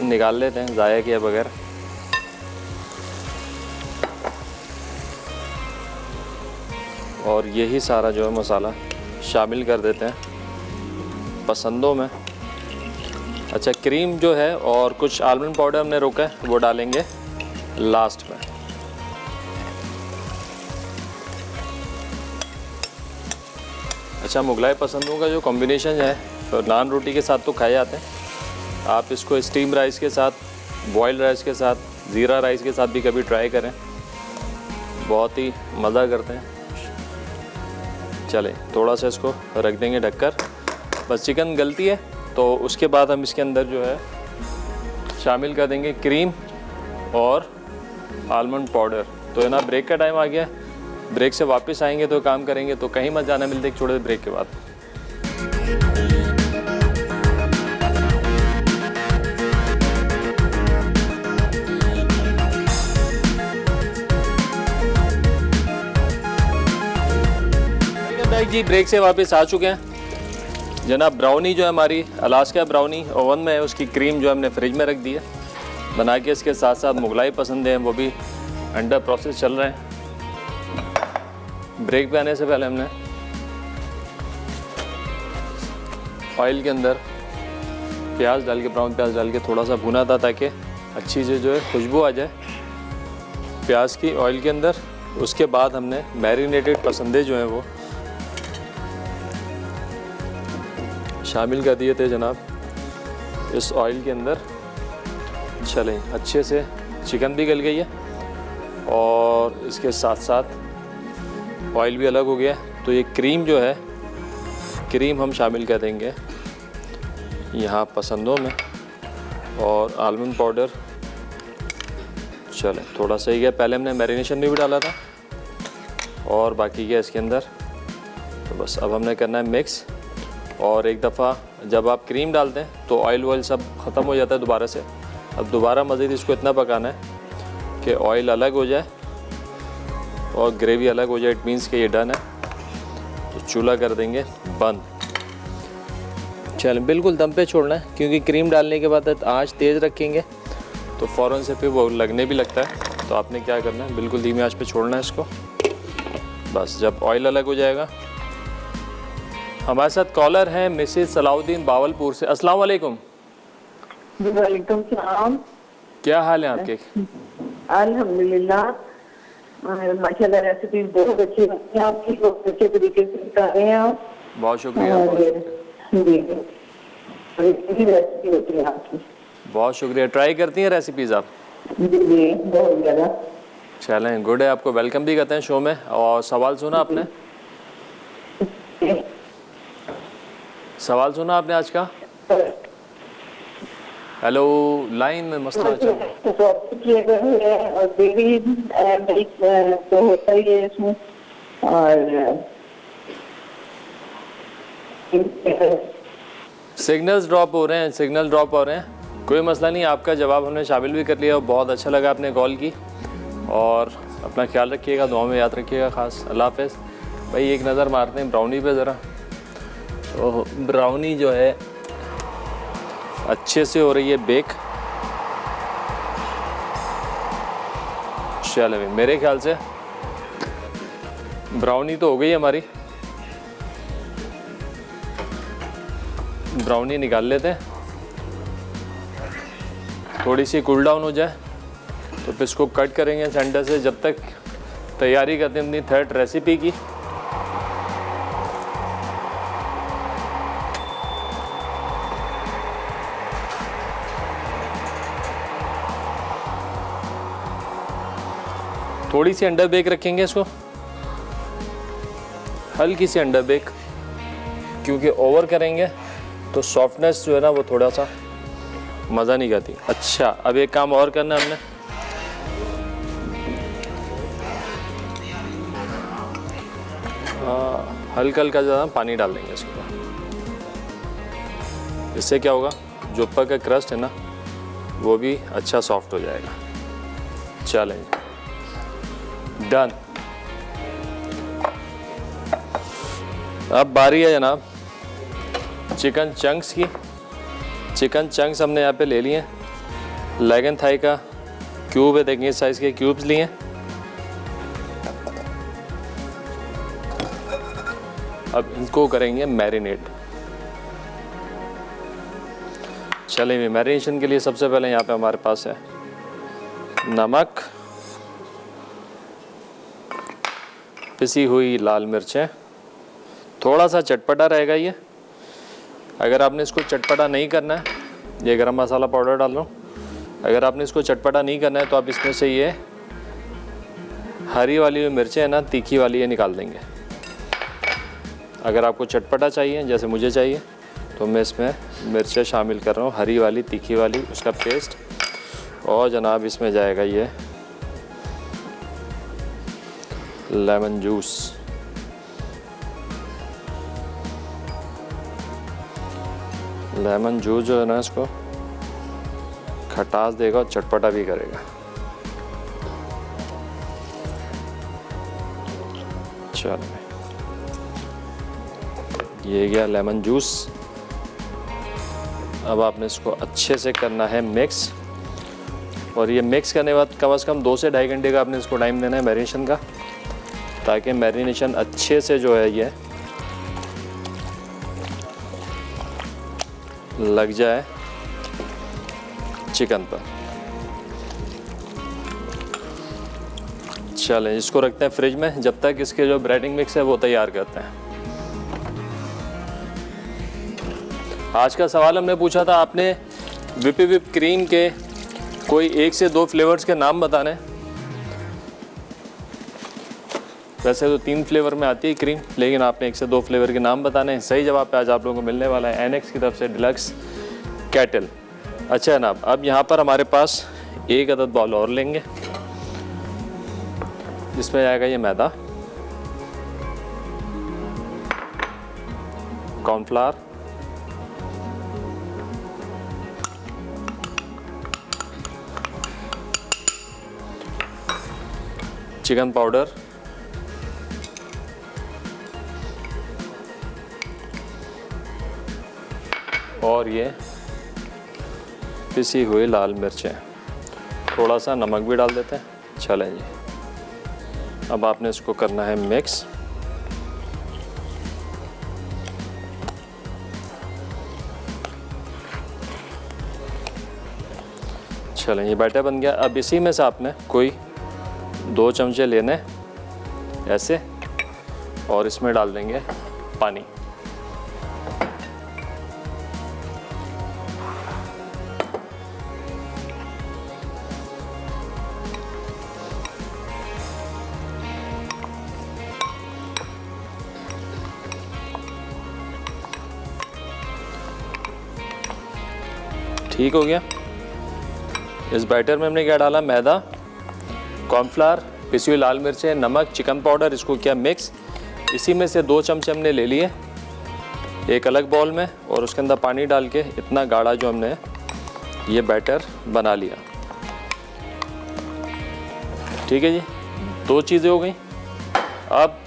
निकाल लेते हैं ज़ाया किए बगैर। और यही सारा जो है मसाला शामिल कर देते हैं पसंदों में। अच्छा, क्रीम जो है और कुछ आलमंड पाउडर हमने रोका है, वो डालेंगे लास्ट में। अच्छा, मुगलाई पसंदों का जो कॉम्बिनेशन है तो नान रोटी के साथ तो खाए जाते हैं, आप इसको स्टीम राइस के साथ, बॉइल्ड राइस के साथ, ज़ीरा राइस के साथ भी कभी ट्राई करें, बहुत ही मज़ा करते हैं। चलें, थोड़ा सा इसको रख देंगे ढककर, बस चिकन गलती है तो उसके बाद हम इसके अंदर जो है शामिल कर देंगे क्रीम और आलमंड पाउडर। तो है ना, ब्रेक का टाइम आ गया, ब्रेक से वापस आएंगे तो काम करेंगे, तो कहीं मत जाना, मिलते एक छोटे ब्रेक के बाद। जी ब्रेक से वापस आ चुके हैं जनाब। ब्राउनी जो है हमारी अलास्का ब्राउनी ओवन में है, उसकी क्रीम जो हमने फ्रिज में रख दी है बना के। इसके साथ साथ मुगलाई पसंद है, वो भी अंडर प्रोसेस चल रहे हैं। ब्रेक पे आने से पहले हमने ऑयल के अंदर प्याज डाल के, ब्राउन प्याज डाल के थोड़ा सा भुना था, ताकि अच्छी से जो है खुशबू आ जाए प्याज की ऑयल के अंदर। उसके बाद हमने मैरिनेटेड पसंदे जो हैं वो शामिल कर दिए थे जनाब इस ऑयल के अंदर। चलें, अच्छे से चिकन भी गल गई है और इसके साथ साथ ऑयल भी अलग हो गया। तो ये क्रीम जो है, क्रीम हम शामिल कर देंगे यहाँ पसंदों में, और आलमंड पाउडर। चलें, थोड़ा सा ही गया, पहले हमने मैरिनेशन में भी डाला था और बाकी गया इसके अंदर। तो बस अब हमने करना है मिक्स, और एक दफ़ा जब आप क्रीम डालते हैं तो ऑयल वॉयल सब ख़त्म हो जाता है दोबारा से। अब दोबारा मज़ीद इसको इतना पकाना है कि ऑयल अलग हो जाए और ग्रेवी अलग हो जाए। इट मीन्स कि ये डन है। तो चूल्हा कर देंगे बंद। चलें, बिल्कुल दम पे छोड़ना है, क्योंकि क्रीम डालने के बाद आँच तेज़ रखेंगे तो फ़ौरन से फिर वो लगने भी लगता है। तो आपने क्या करना है, बिल्कुल धीमी आँच पे छोड़ना है इसको। बस जब ऑयल अलग हो जाएगा। हमारे साथ कॉलर हैं मिसेस सलाउद्दीन बावलपुर से। अस्सलाम वालेकुम। वालेकुम सलाम। क्या हाल है आपके? अल्हम्दुलिल्लाह, माशाल्लाह रेसिपी बहुत अच्छी बनती है आपकी, बहुत अच्छे तरीके से बता रहे हैं आप। बहुत शुक्रिया। जी, रेसिपी होती है आपकी। बहुत शुक्रिया। ट्राई करती हैं रेसिपीज़ आप? जी जी, बहुत ज़्यादा। चलें, गुड है, आपको वेलकम भी करते हैं शो में। और सवाल सुना आपने? सवाल सुना आपने आज का? हेलो, लाइन में मसला चल रहा है। और बेबी तो होता ही है इसमें, और सिग्नल्स ड्रॉप हो रहे हैं, सिग्नल ड्रॉप हो रहे हैं। कोई मसला नहीं, आपका जवाब हमने शामिल भी कर लिया और बहुत अच्छा लगा आपने कॉल की। और अपना ख्याल रखिएगा, दुआ में याद रखिएगा ख़ास। अल्लाह हाफ़िज़। भाई एक नज़र मारते हैं ब्राउनी पे ज़रा। तो ब्राउनी जो है अच्छे से हो रही है बेक। चलो भाई, मेरे ख्याल से ब्राउनी तो हो गई हमारी, ब्राउनी निकाल लेते हैं। थोड़ी सी कूल डाउन हो जाए तो फिर इसको कट करेंगे सेंटर से। जब तक तैयारी करते हैं अपनी थर्ड रेसिपी की। थोड़ी सी अंडर बेक रखेंगे इसको, हल्की सी अंडर बेक, क्योंकि ओवर करेंगे तो सॉफ्टनेस जो है ना वो थोड़ा सा मज़ा नहीं करती। अच्छा, अब एक काम और करना है हमने, हल्का हल्का ज़्यादा पानी डाल देंगे इसके ऊपर। इससे क्या होगा, जो ऊपर का क्रस्ट है ना वो भी अच्छा सॉफ्ट हो जाएगा। चलें, डन। अब बारी है जनाब चिकन चंक्स की। चिकन चंक्स हमने यहाँ पे ले लिए हैं। लेग एंड थाई का क्यूब है, देखिए साइज़ के क्यूब्स लिए हैं। अब इनको करेंगे मैरिनेट। चलिए, मैरिनेशन के लिए सबसे पहले यहाँ पे हमारे पास है नमक, पिसी हुई लाल मिर्चें, थोड़ा सा चटपटा रहेगा ये। अगर आपने इसको चटपटा नहीं करना है, ये गरम मसाला पाउडर डाल रहा हूँ, अगर आपने इसको चटपटा नहीं करना है तो आप इसमें से ये हरी वाली जो मिर्चें हैं ना, तीखी वाली, ये निकाल देंगे। अगर आपको चटपटा चाहिए जैसे मुझे चाहिए तो मैं इसमें मिर्चें शामिल कर रहा हूँ, हरी वाली, तीखी वाली, उसका पेस्ट। और जनाब इसमें जाएगा ये लेमन जूस। लेमन जूस जो है ना इसको खटास देगा और चटपटा भी करेगा। चलो, ये गया लेमन जूस। अब आपने इसको अच्छे से करना है मिक्स, और ये मिक्स करने के बाद कम से कम 2 से 2.5 घंटे का आपने इसको टाइम देना है मैरिनेशन का, ताकि मैरिनेशन अच्छे से जो है ये लग जाए चिकन पर। चलें, इसको रखते हैं फ्रिज में जब तक इसके जो ब्रेडिंग मिक्स है वो तैयार करते हैं। आज का सवाल हमने पूछा था, आपने व्हिपी व्हिप क्रीम के कोई 1 से 2 फ्लेवर्स के नाम बताने। वैसे तो 3 फ्लेवर में आती है क्रीम, लेकिन आपने 1 से 2 फ्लेवर के नाम बताने हैं। सही जवाब पे आज आप लोगों को मिलने वाला है एनेक्स की तरफ से डिलक्स कैटल। अच्छा जनाब, अब यहाँ पर हमारे पास 1 अदद बाउल और लेंगे, जिसमें जाएगा ये मैदा, कॉर्नफ्लावर, चिकन पाउडर, और ये पिसी हुई लाल मिर्चें, थोड़ा सा नमक भी डाल देते हैं। चलें जी, अब आपने इसको करना है मिक्स। चलें, ये बैटर बन गया। अब इसी में से आपने कोई 2 चमचे लेने ऐसे, और इसमें डाल देंगे पानी। ठीक हो गया। इस बैटर में हमने क्या डाला, मैदा, कॉर्नफ्लावर, पिसी हुई लाल मिर्चें, नमक, चिकन पाउडर, इसको किया मिक्स। इसी में से 2 चमचे हमने ले लिए एक अलग बाउल में, और उसके अंदर पानी डाल के इतना गाढ़ा जो हमने ये बैटर बना लिया। ठीक है जी, 2 चीज़ें हो गई। अब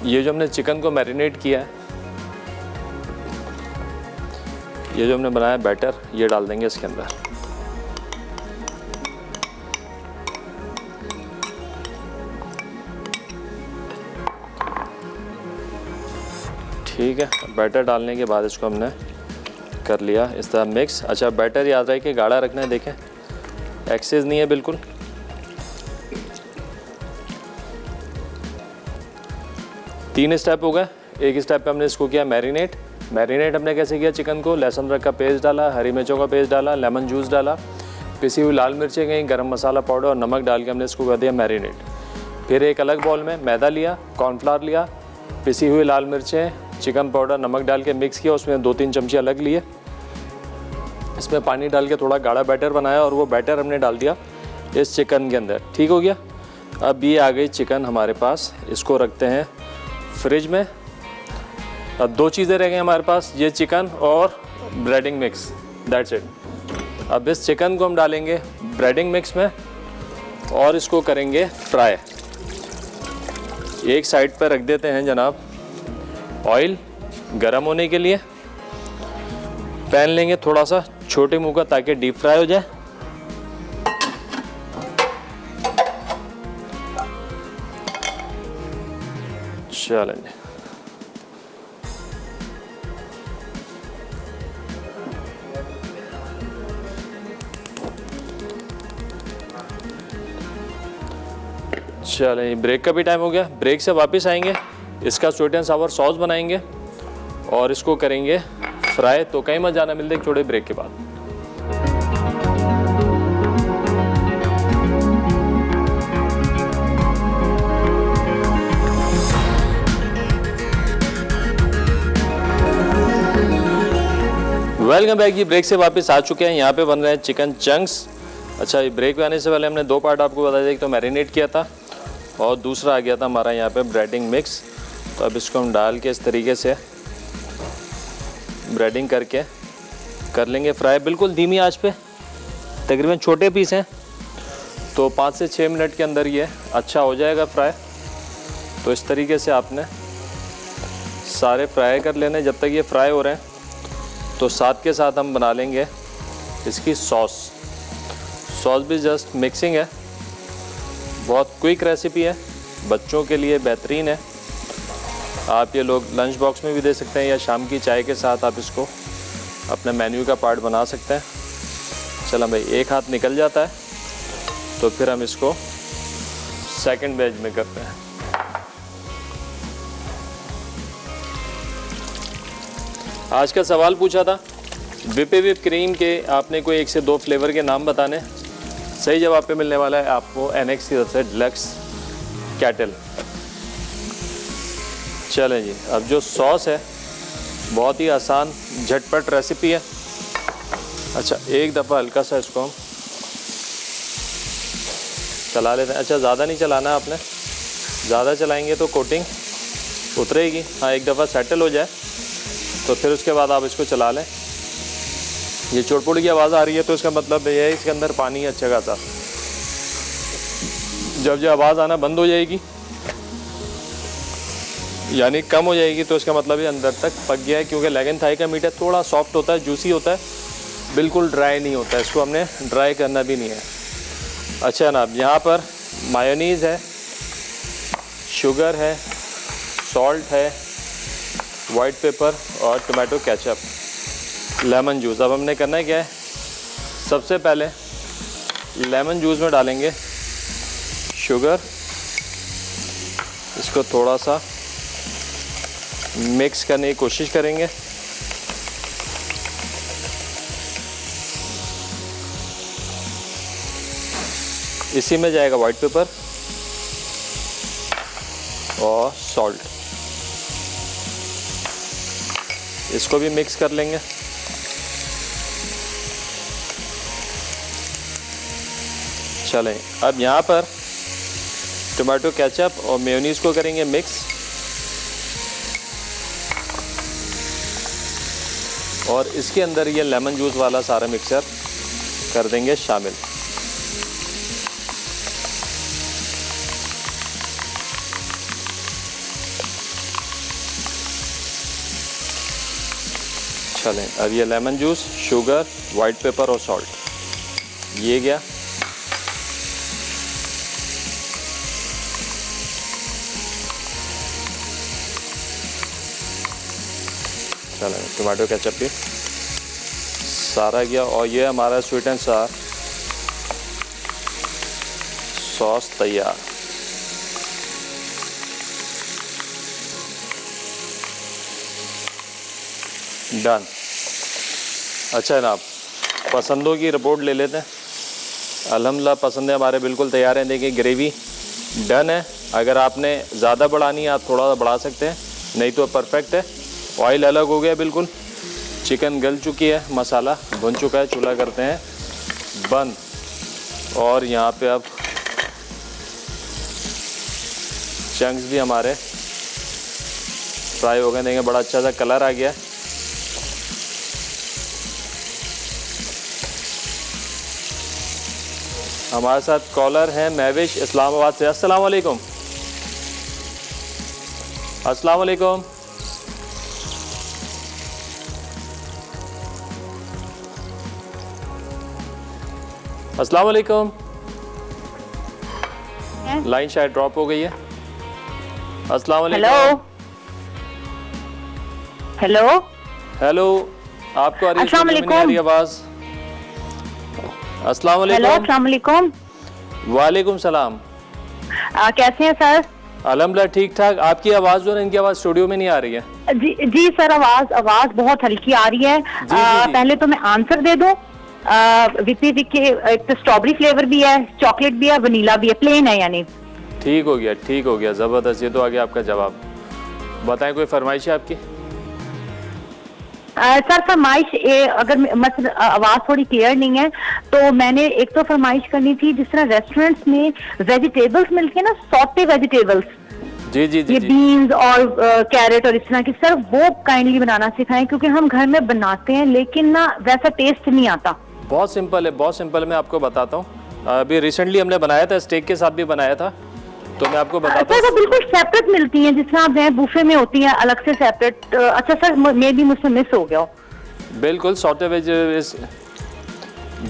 ये जो हमने चिकन को मैरिनेट किया है, ये जो हमने बनाया बैटर, ये डाल देंगे इसके अंदर। ठीक है, बैटर डालने के बाद इसको हमने कर लिया इस तरह मिक्स। अच्छा, बैटर याद रहे कि गाढ़ा रखना है, देखें एक्सेस नहीं है बिल्कुल। तीन स्टेप हो गए। एक स्टेप पे हमने इसको किया मैरिनेट। मैरिनेट हमने कैसे किया? चिकन को लहसुन अदरक का पेस्ट डाला, हरी मिर्चों का पेस्ट डाला, लेमन जूस डाला, पिसी हुई लाल मिर्चें गई, गरम मसाला पाउडर और नमक डाल के हमने इसको कर दिया मैरिनेट। फिर एक अलग बाउल में मैदा लिया, कॉर्नफ्लावर लिया, पिसी हुई लाल मिर्चें, चिकन पाउडर, नमक डाल के मिक्स किया। उसमें 2-3 चमचे अलग लिए, इसमें पानी डाल के थोड़ा गाढ़ा बैटर बनाया और वो बैटर हमने डाल दिया इस चिकन के अंदर। ठीक हो गया। अब ये आ गई चिकन हमारे पास, इसको रखते हैं फ्रिज में। अब 2 चीज़ें रह गई हमारे पास, ये चिकन और ब्रेडिंग मिक्स, दैट्स इट। अब इस चिकन को हम डालेंगे ब्रेडिंग मिक्स में और इसको करेंगे फ्राई। एक साइड पर रख देते हैं जनाब ऑयल गरम होने के लिए। पैन लेंगे थोड़ा सा छोटे मुंह का ताकि डीप फ्राई हो जाए। चलें, चलें, ब्रेक का भी टाइम हो गया। ब्रेक से वापस आएंगे, इसका स्वीट एंड सावर सॉस बनाएंगे और इसको करेंगे फ्राई। तो कहीं मत जाना, मिलते एक छोटे ब्रेक के बाद। Welcome back. ये ब्रेक से वापस आ चुके हैं। यहाँ पे बन रहे हैं चिकन चंक्स। अच्छा, ये ब्रेक में आने से पहले हमने 2 पार्ट आपको बता दिया, एक तो मैरिनेट किया था और दूसरा आ गया था हमारा यहाँ पे ब्रेडिंग मिक्स। तो अब इसको हम डाल के इस तरीके से ब्रेडिंग करके कर लेंगे फ्राई, बिल्कुल धीमी आंच पे। तकरीबन छोटे पीस हैं तो 5 से 6 मिनट के अंदर ये अच्छा हो जाएगा फ्राई। तो इस तरीके से आपने सारे फ्राई कर लेने। जब तक ये फ्राई हो रहे हैं तो साथ के साथ हम बना लेंगे इसकी सॉस। सॉस भी जस्ट मिक्सिंग है, बहुत क्विक रेसिपी है, बच्चों के लिए बेहतरीन है। आप ये लोग लंच बॉक्स में भी दे सकते हैं या शाम की चाय के साथ आप इसको अपने मेन्यू का पार्ट बना सकते हैं। चलो भाई, एक हाथ निकल जाता है तो फिर हम इसको सेकंड बैच में करते हैं। आज का सवाल पूछा था व्हिप क्रीम के आपने कोई 1 से 2 फ्लेवर के नाम बताने। सही जवाब पे मिलने वाला है आपको NX की तरफ से डिलक्स कैटल। चलें जी, अब जो सॉस है बहुत ही आसान झटपट रेसिपी है। अच्छा, एक दफ़ा हल्का सा इसको हम चला लेते हैं। अच्छा, ज़्यादा नहीं चलाना है आपने, ज़्यादा चलाएंगे तो कोटिंग उतरेगी। हाँ, एक दफ़ा सेटल हो जाए तो फिर उसके बाद आप इसको चला लें। ये चोटपुट की आवाज़ आ रही है तो इसका मतलब ये है इसके अंदर पानी है अच्छा खासा। जब ये आवाज़ आना बंद हो जाएगी यानी कम हो जाएगी तो इसका मतलब ये अंदर तक पक गया है, क्योंकि लेग एंड थाई का मीट है, थोड़ा सॉफ्ट होता है, जूसी होता है, बिल्कुल ड्राई नहीं होता है। इसको हमने ड्राई करना भी नहीं है। अच्छा जनाब, यहाँ पर मायोनीज़ है, शुगर है, सॉल्ट है, वाइट पेपर और टोमेटो केचप, लेमन जूस। अब हमने करना है क्या है, सबसे पहले लेमन जूस में डालेंगे शुगर, इसको थोड़ा सा मिक्स करने की कोशिश करेंगे। इसी में जाएगा वाइट पेपर और सॉल्ट, इसको भी मिक्स कर लेंगे। चलें, अब यहाँ पर टोमेटो केचप और मेयोनीज़ को करेंगे मिक्स और इसके अंदर ये लेमन जूस वाला सारा मिक्सचर कर देंगे शामिल। चलें, अब ये lemon juice, sugar, white paper और सॉल्ट ये गया। चलें, टमाटो केचप भी सारा गया। और ये हमारा स्वीट एंड सार सॉस तैयार। डन। अच्छा जनाब, पसंदों की रिपोर्ट ले लेते हैं। अल्हम्दुलिल्लाह पसंदें हमारे बिल्कुल तैयार हैं। देखिए ग्रेवी डन है। अगर आपने ज़्यादा बढ़ानी है आप थोड़ा सा बढ़ा सकते हैं, नहीं तो परफेक्ट है। ऑयल अलग हो गया बिल्कुल, चिकन गल चुकी है, मसाला भुन चुका है। चूल्हा करते हैं बंद। और यहाँ पे अब चंक्स भी हमारे फ्राई हो गए। देखें बड़ा अच्छा सा कलर आ गया है। हमारे साथ कॉलर हैं महविश इस्लामाबाद से। अस्सलाम वालेकुम। अस्सलाम वालेकुम। अस्सलाम वालेकुम। लाइन शायद ड्रॉप हो गई है। अस्सलाम वालेकुम। हेलो हेलो हेलो, आपको आ रही है? अस्सलाम स्टूडियो में नहीं आ रही वालेकुम। आवाज़? अस्सलाम हेलो वालेकुम। अस्सलाम वालेकुम। वालेकुम सलाम। कैसे हैं सर? अल्हम्दुलिल्लाह ठीक ठाक। आपकी आवाज़ जो है इनकी आवाज़ स्टूडियो में नहीं आ रही है। जी सर, आवाज बहुत हल्की आ रही है। जी, जी। पहले तो मैं आंसर दे दूं। विपी के एक तो स्ट्रॉबेरी फ्लेवर भी है, चॉकलेट भी है, वनीला भी है, प्लेन है यानी। ठीक हो गया, ठीक हो गया, ज़बरदस्त। ये तो आ गया आपका जवाब। बताएं कोई फरमाइश है आपकी? सर फरमाइश अगर मतलब आवाज थोड़ी क्लियर नहीं है तो मैंने एक तो फरमाइश करनी थी, जिस तरह रेस्टोरेंट्स में वेजिटेबल्स मिलके ना, सॉटे वेजिटेबल्स, जी जी जी ये जी। बीन्स और कैरेट और इस तरह की, सर वो काइंडली बनाना सिखाएं, क्योंकि हम घर में बनाते हैं लेकिन ना वैसा टेस्ट नहीं आता। बहुत सिंपल है, बहुत सिंपल है। मैं आपको बताता हूँ। अभी रिसेंटली हमने बनाया था, स्टेक के साथ भी बनाया था, तो मैं आपको बताता सर वो हूँ। बिल्कुल सेपरेट मिलती हैं, जिस तरह आप बुफे में होती हैं अलग से सेपरेट। अच्छा सर, मे भी मुझसे मिस हो गया हो। बिल्कुल सॉटे वेज,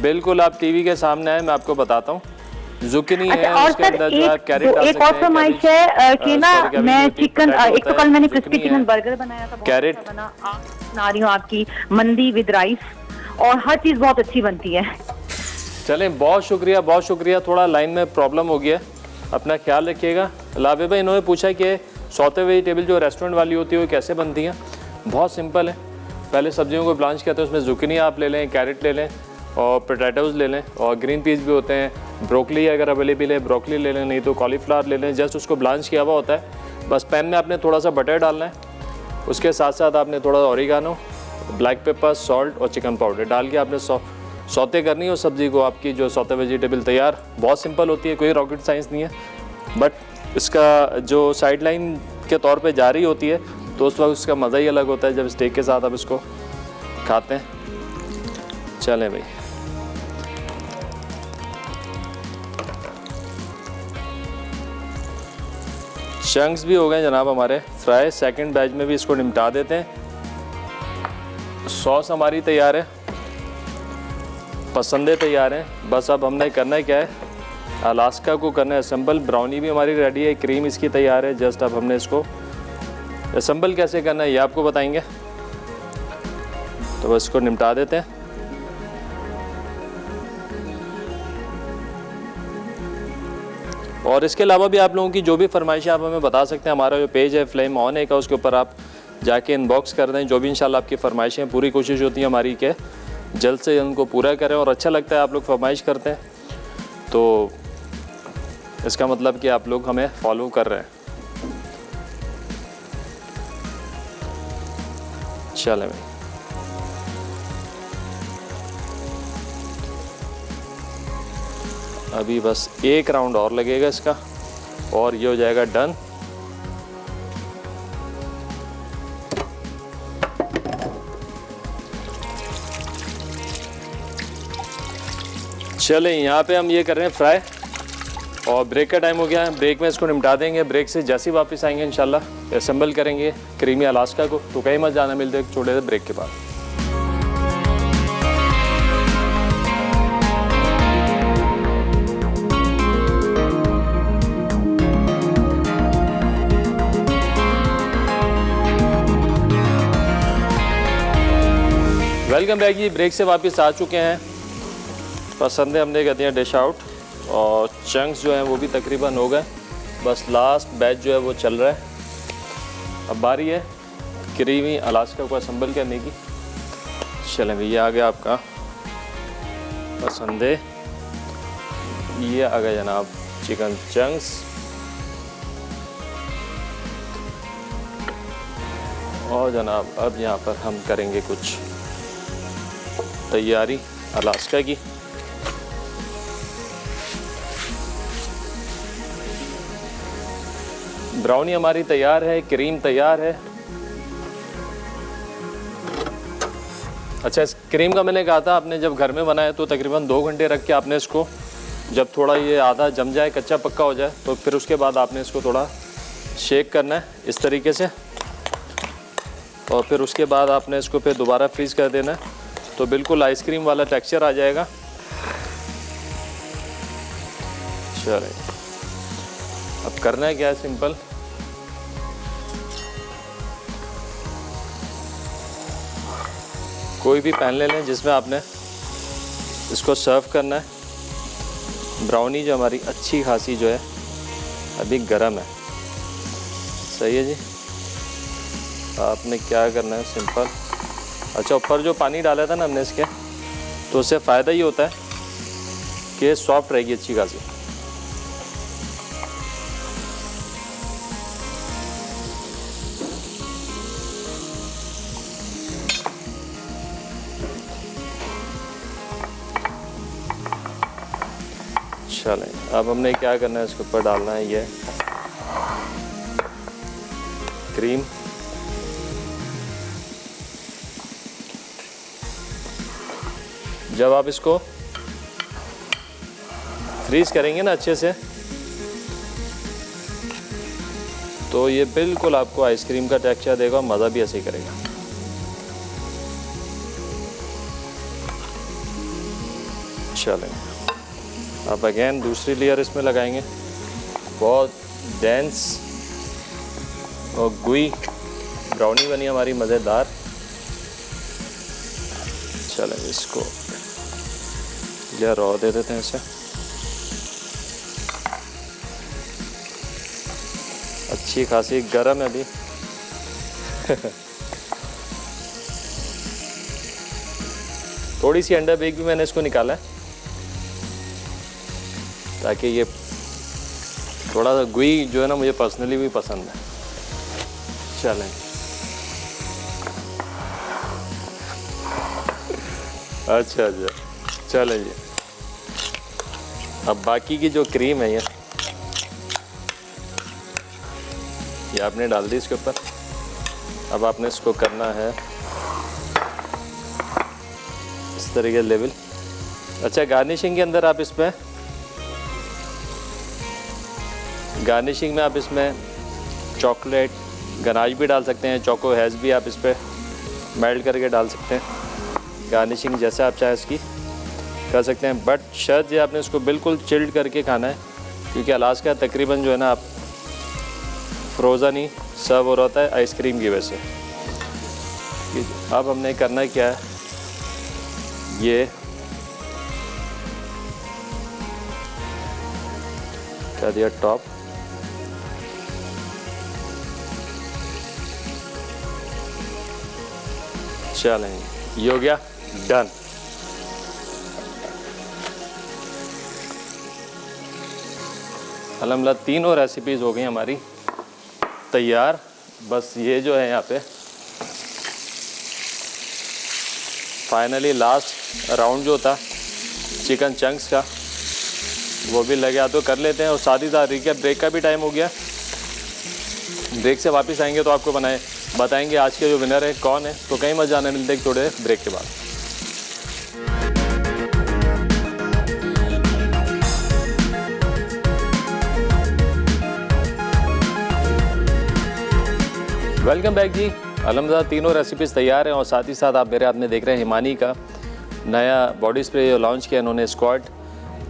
बिल्कुल आप टीवी के सामने आए, मैं आपको बताता हूँ। जुकिनी अच्छा, है, और उसके सर अंदर जो आप कैरेट डाल एक सकते और हैं, फरमाइश कैबेज, है कि ना sorry, कैबेज मैं होती है, चिकन, पोटैटो एक तो होता कल है, मैंने जुकिनी क्रिस्पी चिकन है, बर्गर बनाया था, बहुत कैरेट। अच्छा बना। आज बना रही हूँ आपकी मंदी विद राइस, और हर चीज बहुत अच्छी बनती है। चलें, बहुत शुक्रिया, बहुत शुक्रिया। थोड़ा लाइन में प्रॉब्लम हो गया, अपना ख्याल रखिएगा। लाभे भाई, इन्होंने पूछा कि सौते वेजिटेबल जो रेस्टोरेंट वाली होती है वो कैसे बनती हैं। बहुत सिंपल है। पहले सब्जियों को ब्लांच करते हैं, उसमें जुकिनी आप ले लें, कैरेट ले लें और पोटैटोज़ ले लें, और ग्रीन पीस भी होते हैं, ब्रोकली अगर अवेलेबल है ब्रोकली ले लें, नहीं तो कॉलीफ्लावर ले लें। जस्ट उसको ब्लांच किया हुआ होता है। बस पैन में आपने थोड़ा सा बटर डालना है, उसके साथ साथ आपने थोड़ा ऑरिगानो, ब्लैक पेपर, सॉल्ट और चिकन पाउडर डाल के आपने सौते करनी है उस सब्ज़ी को। आपकी जो सौते वेजिटेबल तैयार। बहुत सिंपल होती है, कोई रॉकेट साइंस नहीं है। बट इसका जो साइड लाइन के तौर पे जारी होती है तो उस वक्त उसका मज़ा ही अलग होता है जब स्टेक के साथ आप इसको खाते हैं। चलें भाई, चंक्स भी हो गए जनाब हमारे फ्राई। सेकंड बैच में भी इसको निपटा देते हैं। सॉस हमारी तैयार है, पसंदे तैयार हैं। बस अब हमने करना है क्या है, अलास्का को करना है असेंबल। ब्राउनी भी हमारी रेडी है, क्रीम इसकी तैयार है। जस्ट अब हमने इसको असेंबल कैसे करना है ये आपको बताएंगे, तो बस इसको निपटा देते हैं। और इसके अलावा भी आप लोगों की जो भी फरमाइशें आप हमें बता सकते हैं। हमारा जो पेज है फ्लेम ऑन है का, उसके ऊपर आप जाके इनबॉक्स कर दें। जो भी इंशाल्लाह आपकी फरमाइशें, पूरी कोशिश होती है हमारी के जल्द से जल्द उनको पूरा करें। और अच्छा लगता है आप लोग फरमाइश करते हैं, तो इसका मतलब कि आप लोग हमें फॉलो कर रहे हैं। चलें भाई, अभी बस एक राउंड और लगेगा इसका और ये हो जाएगा डन। चलें, यहाँ पे हम ये कर रहे हैं फ्राई, और ब्रेक का टाइम हो गया है। ब्रेक में इसको निपटा देंगे। ब्रेक से जैसे ही वापस आएंगे इंशाल्लाह असेंबल करेंगे क्रीमी अलास्का को। तो कहीं मत जाना, मिलते हैं छोटे से ब्रेक के बाद। वेलकम बैक जी, ब्रेक से वापस आ चुके हैं। पसंद है हमने कर दिया डिश आउट और चंक्स जो हैं वो भी तकरीबन हो गए। बस लास्ट बैच जो है वो चल रहा है। अब बारी है क्रीमी अलास्का को असम्बल करने की। चलें भैया, आ गया आपका पसंद है, ये आ गया जनाब चिकन चंक्स। और जनाब अब यहाँ पर हम करेंगे कुछ तैयारी अलास्का की। ब्राउनी हमारी तैयार है, क्रीम तैयार है। अच्छा, इस क्रीम का मैंने कहा था आपने जब घर में बनाया तो तकरीबन 2 घंटे रख के आपने इसको, जब थोड़ा ये आधा जम जाए, कच्चा पक्का हो जाए, तो फिर उसके बाद आपने इसको थोड़ा शेक करना है इस तरीके से। और फिर उसके बाद आपने इसको फिर दोबारा फ्रीज़ कर देना है, तो बिल्कुल आइसक्रीम वाला टेक्सचर आ जाएगा। चलिए, अब करना है क्या है, सिंपल। कोई भी पैन ले लें जिसमें आपने इसको सर्व करना है। ब्राउनी जो हमारी अच्छी खासी जो है अभी गरम है, सही है जी। आपने क्या करना है, सिंपल। अच्छा, ऊपर जो पानी डाला था ना हमने इसके, तो उससे फ़ायदा ये होता है कि सॉफ्ट रहेगी अच्छी खासी। चलें, अब हमने क्या करना है, इसके ऊपर डालना है ये क्रीम। जब आप इसको फ्रीज करेंगे ना अच्छे से, तो ये बिल्कुल आपको आइसक्रीम का टेक्सचर देगा और मज़ा भी ऐसे ही करेगा। चलें, अब अगेन दूसरी लेयर इसमें लगाएंगे। बहुत डेंस और गुई ब्राउनी बनी हमारी मज़ेदार। चलें, इसको या रॉ दे देते हैं इसे। अच्छी खासी गरम है अभी। थोड़ी सी अंडर बेक भी मैंने इसको निकाला है ताकि ये थोड़ा सा गुई जो है ना, मुझे पर्सनली भी पसंद है। चलें, अच्छा, चलें जी। अब बाकी की जो क्रीम है ये आपने डाल दी इसके ऊपर। अब आपने इसको करना है इस तरीके लेवल। अच्छा, गार्निशिंग के अंदर आप इसमें गार्निशिंग में आप इसमें चॉकलेट गनाश भी डाल सकते हैं, चोको हैज़ भी आप इस पर मेल्ट करके डाल सकते हैं। गार्निशिंग जैसे आप चाहे इसकी कर सकते हैं, बट शर्त ये आपने इसको बिल्कुल चिल्ड करके खाना है, क्योंकि अलास्का तकरीबन जो है ना आप फ्रोज़न ही सर्व हो रहा है आइसक्रीम की वजह से। अब हमने करना क्या है, ये कर दिया टॉप। चलें, ये हो गया डन। अल्हम्दुलिल्लाह तीनों रेसिपीज़ हो गई हमारी तैयार। बस ये जो है यहाँ पे फाइनली लास्ट राउंड जो था चिकन चंक्स का, वो भी लग गया, तो कर लेते हैं। और साथ ही साथ रिकैप, ब्रेक का भी टाइम हो गया। ब्रेक से वापस आएंगे तो आपको बताएंगे आज के जो विनर है कौन है। तो कहीं मत जाने, मिलते हैं थोड़े ब्रेक के बाद। वेलकम बैक जी। अल्हम्दुलिल्लाह तीनों रेसिपीज़ तैयार हैं और साथ ही साथ आप मेरे हाथ में देख रहे हैं हिमानी का नया बॉडी स्प्रे जो लॉन्च किया इन्होंने, स्क्वाड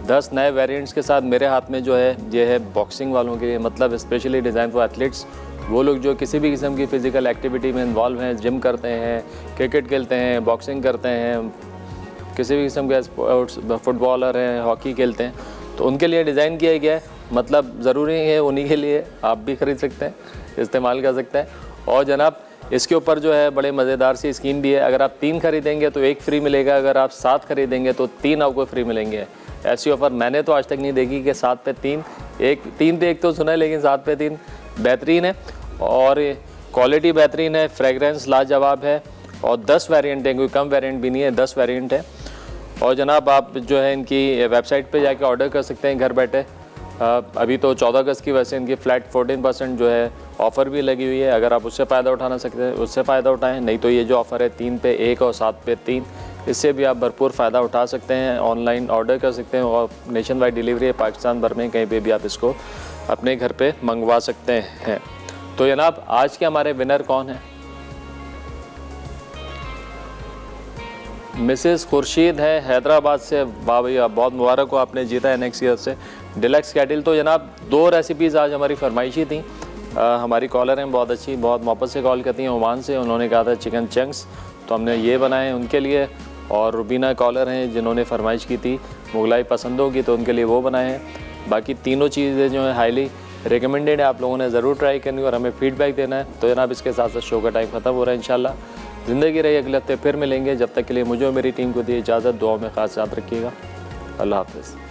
10 नए वेरिएंट्स के साथ मेरे हाथ में जो है ये है बॉक्सिंग वालों के लिए, मतलब स्पेशली डिज़ाइन फॉर एथलीट्स, वो लोग जो किसी भी किस्म की फ़िज़िकल एक्टिविटी में इन्वॉल्व हैं, जिम करते हैं, क्रिकेट खेलते हैं, बॉक्सिंग करते हैं, किसी भी किस्म के स्पोर्ट्स, फुटबॉलर हैं, हॉकी खेलते हैं, तो उनके लिए डिज़ाइन किया गया है। मतलब ज़रूरी है उन्हीं के लिए, आप भी ख़रीद सकते हैं, इस्तेमाल कर सकते हैं। और जनाब इसके ऊपर जो है बड़े मज़ेदार सी स्कीम भी है, अगर आप 3 खरीदेंगे तो 1 फ्री मिलेगा, अगर आप 7 खरीदेंगे तो 3 आपको फ्री मिलेंगे। ऐसी ऑफ़र मैंने तो आज तक नहीं देखी कि 7 पे 3, 3 पे 1 तो सुना है, लेकिन 7 पे 3 बेहतरीन है और क्वालिटी बेहतरीन है, फ्रेगरेंस लाजवाब है और 10 वेरिएंट हैं, कोई कम वेरिएंट भी नहीं है, 10 वेरिएंट है। और जनाब आप जो है इनकी वेबसाइट पे जाके ऑर्डर कर सकते हैं घर बैठे। अभी तो 14 अगस्त की वजह से इनकी फ्लैट 14% जो है ऑफ़र भी लगी हुई है, अगर आप उससे फ़ायदा उठाना सकते हैं उससे फ़ायदा उठाएं, नहीं तो ये जो ऑफ़र है 3 पे 1 और 7 पे 3, इससे भी आप भरपूर फ़ायदा उठा सकते हैं। ऑनलाइन ऑर्डर कर सकते हैं और नेशन वाइड डिलीवरी है, पाकिस्तान भर में कहीं पे भी आप इसको अपने घर पे मंगवा सकते हैं। तो जनाब आज के हमारे विनर कौन हैं? मिसेस खुर्शीद है हैदराबाद से। वाह भैया, बहुत मुबारक हो, आपने जीता है नेक्स्ट ईयर से डिलक्स कैटल। तो जनाब 2 रेसिपीज़ आज हमारी फरमाइशी थी। हमारी कॉलर हैं बहुत अच्छी, बहुत मोहब्बत से कॉल करती हैं ओमान से, उन्होंने कहा था चिकन चंक्स, तो हमने ये बनाए उनके लिए। और रुबीना कॉलर हैं जिन्होंने फरमाइश की थी मुगलाई पसंद होगी, तो उनके लिए वो बनाए हैं। बाकी तीनों चीज़ें जो हैं हाईली रिकमेंडेड है, आप लोगों ने ज़रूर ट्राई करनी और हमें फ़ीडबैक देना है। तो जनाब इसके साथ साथ शो का टाइम ख़त्म हो रहा है। इंशाल्लाह ज़िंदगी रही, अगले हफ्ते फिर मिलेंगे। जब तक के लिए मुझे और मेरी टीम को दी इजाज़त, दुआ में ख़ास याद रखिएगा। अल्लाह हाफ़िज़।